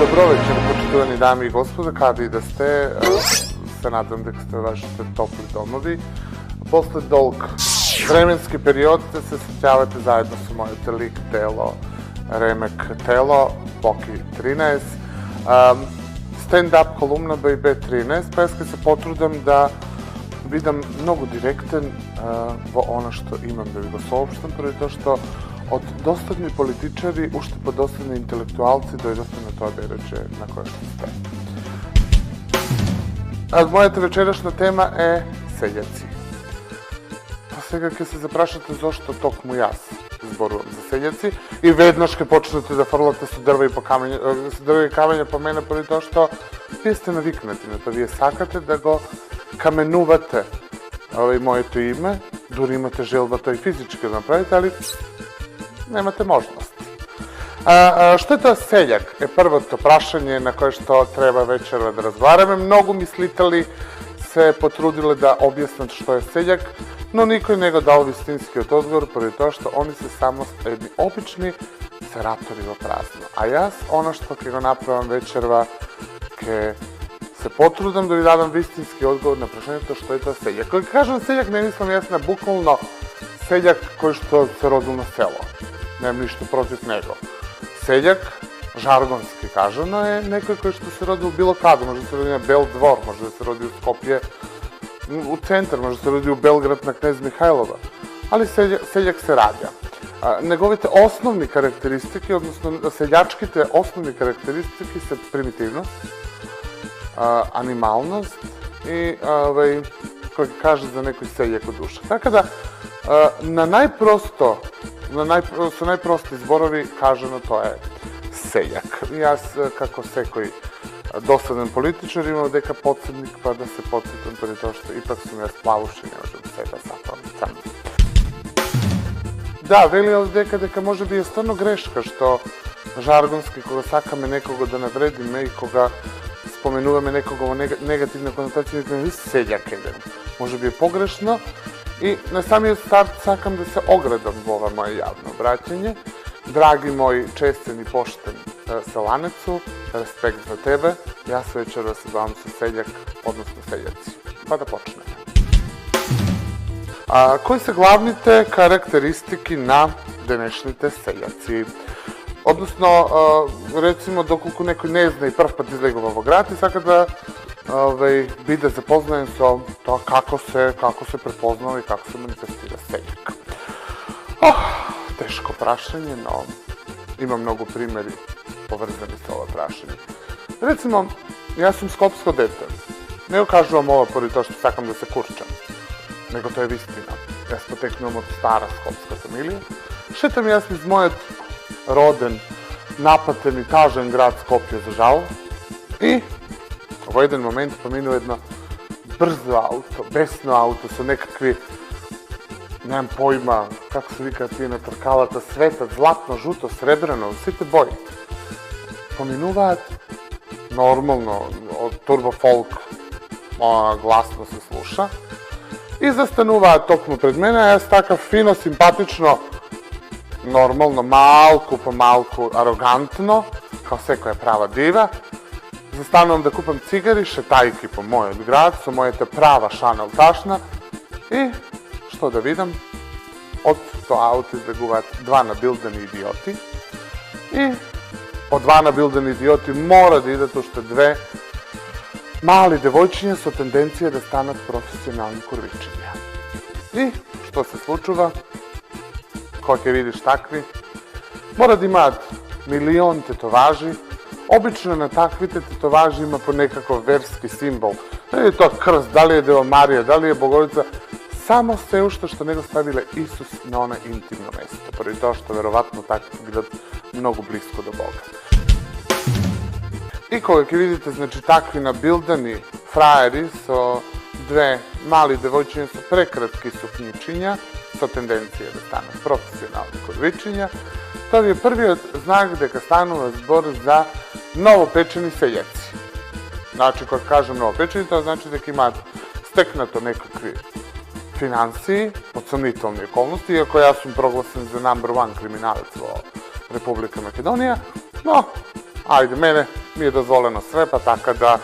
Dobro večer, počituvani dami i gospode, kada i da ste, se nadam da ste vašite topli domovi. Posle dolg vremenski period se srećavate zajedno sa mojete lik, telo, remek, telo, Boki 13, stand-up kolumna B13, pa ja se potrudam da budem mnogo direktan vo ono što imam da vi go soopštam, prvo je to što od dosadni političari, ušte po dosadni intelektualci, dojdoste na to deređe na koje što ste. Моята вечерашна тема е селјаци. Па сега ќе се запрашате зошто токму јас зборувам за селјаци и веднаш ќе почнете да фрлате со дрва и камења по мене, поради тоа што вие сте навикнати на тоа, вие сакате да го каменувате моето име, дури имате желба тоа и физички да направите, али немате можност. Што е тоа селјак? Е првото прашање на кое што треба вечера да разговараме. Многу мислители се потрудиле да објаснат што е селјак, но никој не го дал вистинскиот одговор, поради тоа што они се само едни обични сератори во празно. А јас, она што ќе го направам вечерва, ќе се потрудам да ви дадам вистински одговор на прашањето што е тоа селјак. Кога кажам селјак, не мислам јас на буквално селјак кој што се родил на село. Немам ништо против него. Селјак, жаргонски кажано, е некој кој што се роди у било каде, може да се роди на Бел двор, може да се роди у Скопје, у центар, може да се роди у Белград на Кнез Михајлова, али селјак се раѓа. Неговите основни карактеристики, односно селјачките основни карактеристики се примитивност, анималност и кој каже за некој селјак од душа. Така да, со најпрости зборови кажано тоа е селјак. Јас, како секој досаден политичар, имам дека подседник, па да се подсетам преди тоа што ипак сум јас плавуш и не можам себе сам. Да, велио дека може би е стварно грешка што жаргонски, кога сакаме некого да навредиме и кога споменуваме некого во негативна конотација, викаме селјак еден. Може би е погрешно. И на самиот старт сакам да се оградам во ова моје јавно обраќање. Драги мој честен и поштен селанецу, респект за тебе. Јас вечера се бавам со селјак, односно селјаци. Па да почнеме. Кои се главните карактеристики на денешните селјаци? Односно, рецимо, доколку некој не зна и прв пат излегува во град и сака да биде запознаен со тоа како се препознава и како се манифестира селјак. Тешко прашање, но има многу примери поврзани со ова прашање. Рецимо, јас сум скопско дете. Не го кажувам ова поради тоа што сакам да се курчам, него тоа е вистина. Јас потекнувам од стара скопска фамилија. Шетам јас низ мојот роден, напатен и тажен град Скопје, за жал, и во еден момент поминува едно брзо ауто, бесно ауто со некакви, немам појма, како се вика тие на тркалата, светат, златно, жуто, сребрено, сите бои. Поминуваат нормално, од турбофолк, гласно се слуша, и застануваат токму пред мене, а јас така фино, симпатично, нормално, малку по малку, арогантно, као секоја права дива, застанувам да купам цигари, шетајки по мојот град, со мојата права Шанел ташна, и, што да видам, од тоа ауто излегуваат два набилдени идиоти, и по два набилдени идиоти мора да идат уште две мали девојчиња со тенденција да станат професионални курвичиња. И, што се случува, кога ќе видиш такви, мора да имаат милион тетоважи. Обично на таквите тетоважи има по некаков верски символ. Дали е тоа крст, дали е Дева Марија, дали е Богородица, само се уште што не го ставиле Исус на она интимно место, поради тоа што веројатно такви бидат многу блиско до Бога. И кога ќе видите, значи, такви набилдани фраери со две мали девојчиња со прекратки сукњичиња, со тенденција да станат професионални курвичиња, тоа ви е првиот знак дека станува збор за новопечени селјаци. Значи, кога кажем новопечени, тоа значи дека имаат стекнато некакви финансии, под сомнителни околности, иако јас сум прогласен за number one криминалец во Република Македонија, но, ајде, мене mi je dozvoljeno sve, pa tako da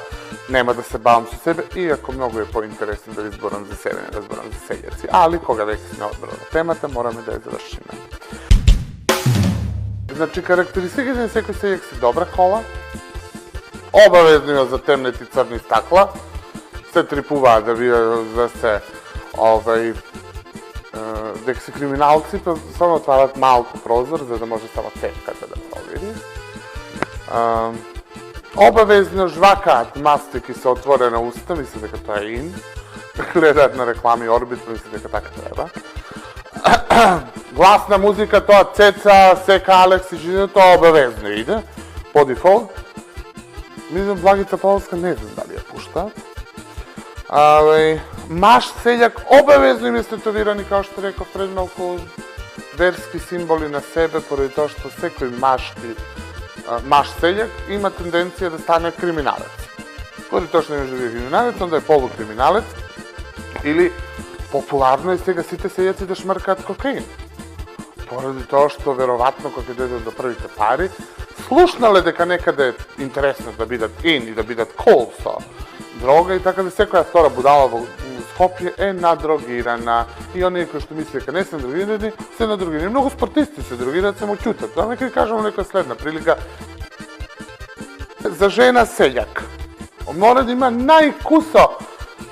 nema da se bavim sa sebe, iako mnogo je pointeresan da izboram za sebe, ne da izboram za seljeci. Ali koga već ne odbrala temata, moram da je završim. Znači, karakteristike za всеки seljak su dobra kola, obavezno za temneti crni stakla, se tripува da se dek se kriminalci samo otvarat malko prozor, za da može samo cevkata da provjeri. Obavezno žvakat maste ki se otvore na usta, misle дека to je in. Gledat na reklami Orbit, misle дека tako treba. Glasna muzika, to Ceca, Seka, Alex i Žine, to obavezno ide, po default. Mislim, Blagica Polska ne znam da li je pušta. Maš seljak obavezno im je stetovirani, kao što rekao pred malko, verski simboli na sebe, pored to što svekoj maš seljak ima tendencija da stane kriminalec. Pored to što ne može biti kriminalec, onda je polukriminalec, ili popularno je svega site seljaci da šmrkat kokain. Pored to što verovatno kako je dođe do prvite pari, slušnale дека nekada je interesno da bidat in i da bidat cool sa droga i tako da sekoja vtora budala u Skopje je nadrogirana i oni koji što misle kad ne su nadrogirani, se nadrogirani. Mnogo sportisti se drogiraju, samo ćutat. Da nekaj kažemo neka sledna prilika. Za žena seljak. Mora da ima najkuso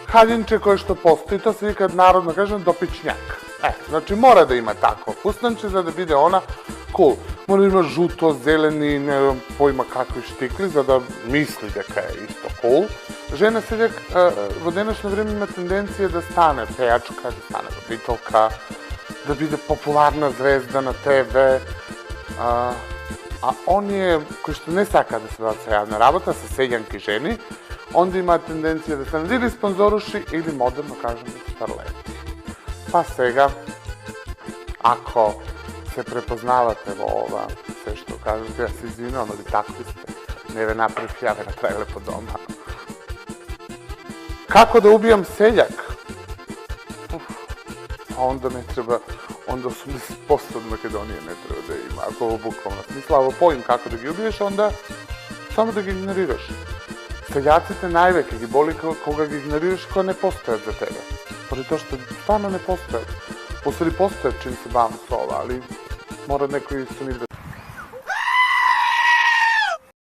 haljinče koje što postoji, to se nikad narodno kaže dopičnjak. Znači mora da ima tako fusnanče za da bide ona cool. Mora da ima žuto, zeleni, ne pojma kakvi štikli, za da misli дека je isto cool. Žena seljak v današnje vreme ima tendencije da stane pejačka, da stane voditeljka, da bide popularna zvezda na TV. A on je, koji što ne saka da se baca javna rabota sa seljanki ženi, onda ima tendencije da stane ili sponzoruši ili moderno kažem starleti. Pa svega, ako se prepoznavate ova, sve što kažete, ja se izvinam, ali takvi ste, neve napravi jave napravile po doma. Kako da ubijam seljak? A onda ne treba, onda 80% od Makedonije ne treba da ima, ako ovo bukvalno smisla, ovo pojim kako da gi ubiješ, onda samo da gi ignoriraš. Seljaci te najveke gi boli koga gi ignoriraš i koja ne postoje za tebe. Pored to što stvarno ne postoje. U stvari postoje čim se bavim s ova, ali mora neko isto mi da